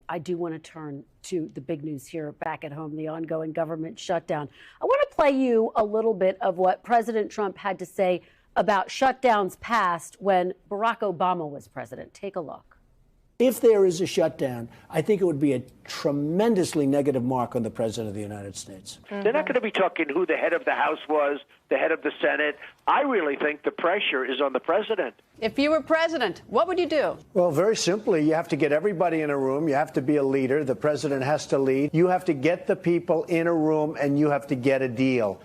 I do want to turn to the big news here back at home, the ongoing government shutdown. I want to play you a little bit of what President Trump had to say about shutdowns past when Barack Obama was president. Take a look. If there is a shutdown, I think it would be a tremendously negative mark on the President of the United States. They're not going to be talking who the head of the House was, the head of the Senate. I really think the pressure is on the President. If you were president, what would you do? Well, very simply, you have to get everybody in a room. You have to be a leader. The President has to lead. You have to get the people in a room, and you have to get a deal.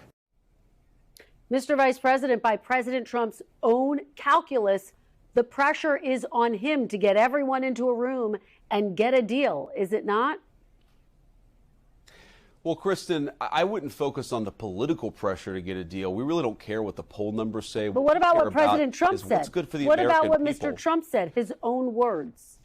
Mr. Vice President, by President Trump's own calculus, the pressure is on him to get everyone into a room and get a deal, is it not? Well, Kristen, I wouldn't focus on the political pressure to get a deal. We really don't care what the poll numbers say. But what about what President Trump said? What's good for the What American about what people. Mr. Trump said, his own words?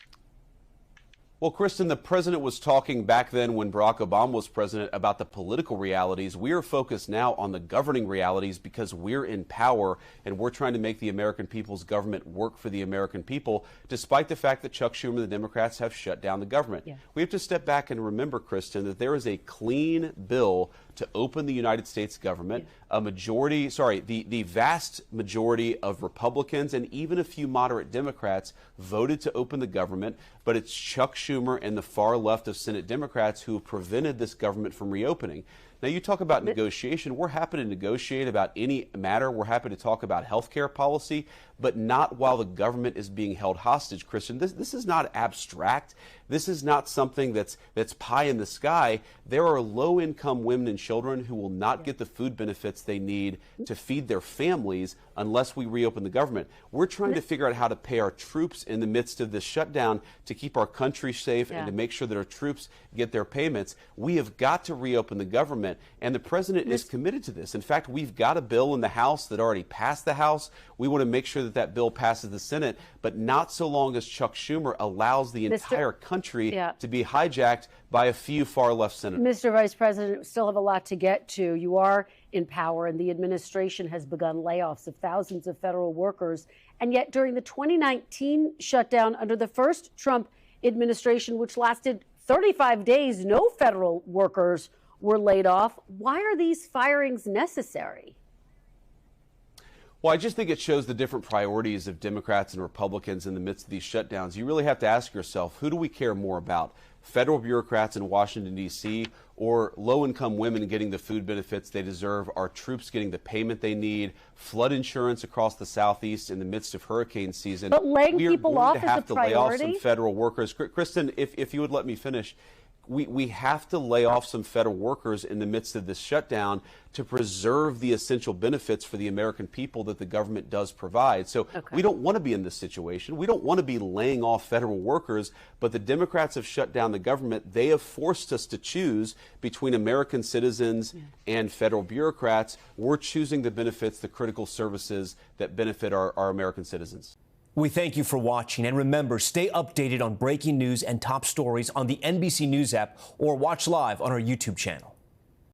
Well, Kristen, the president was talking back then when Barack Obama was president about the political realities. We are focused now on the governing realities because we're in power and we're trying to make the American people's government work for the American people, despite the fact that Chuck Schumer and the Democrats have shut down the government. Yeah. We have to step back and remember, Kristen, that there is a clean bill to open the United States government. The vast majority of Republicans and even a few moderate Democrats voted to open the government, but it's Chuck Schumer and the far left of Senate Democrats who have prevented this government from reopening. Now, you talk about negotiation. We're happy to negotiate about any matter. We're happy to talk about health care policy, but not while the government is being held hostage, Christian. This is not abstract. This is not something that's pie in the sky. There are low-income women and children who will not get the food benefits they need to feed their families unless we reopen the government. We're trying to figure out how to pay our troops in the midst of this shutdown to keep our country safe and to make sure that our troops get their payments. We have got to reopen the government, and the president is committed to this. In fact, we've got a bill in the House that already passed the House. We want to make sure that that bill passes the Senate, but not so long as Chuck Schumer allows the entire country to be hijacked by a few far-left senators. Mr. Vice President, we still have a lot to get to. You are in power, and the administration has begun layoffs of thousands of federal workers. And yet, during the 2019 shutdown under the first Trump administration, which lasted 35 days, no federal workers were laid off. Why are these firings necessary? Well, I just think it shows the different priorities of Democrats and Republicans in the midst of these shutdowns. You really have to ask yourself, who do we care more about? Federal bureaucrats in Washington, D.C., or low-income women getting the food benefits they deserve, our troops getting the payment they need, flood insurance across the Southeast in the midst of hurricane season? But laying people off is a priority? We are going to have to lay off some federal workers. Kristen, if you would let me finish. We have to lay off some federal workers in the midst of this shutdown to preserve the essential benefits for the American people that the government does provide. So we don't want to be in this situation. We don't want to be laying off federal workers, but the Democrats have shut down the government. They have forced us to choose between American citizens and federal bureaucrats. We're choosing the benefits, the critical services that benefit our American citizens. We thank you for watching, and remember, stay updated on breaking news and top stories on the NBC News app or watch live on our YouTube channel.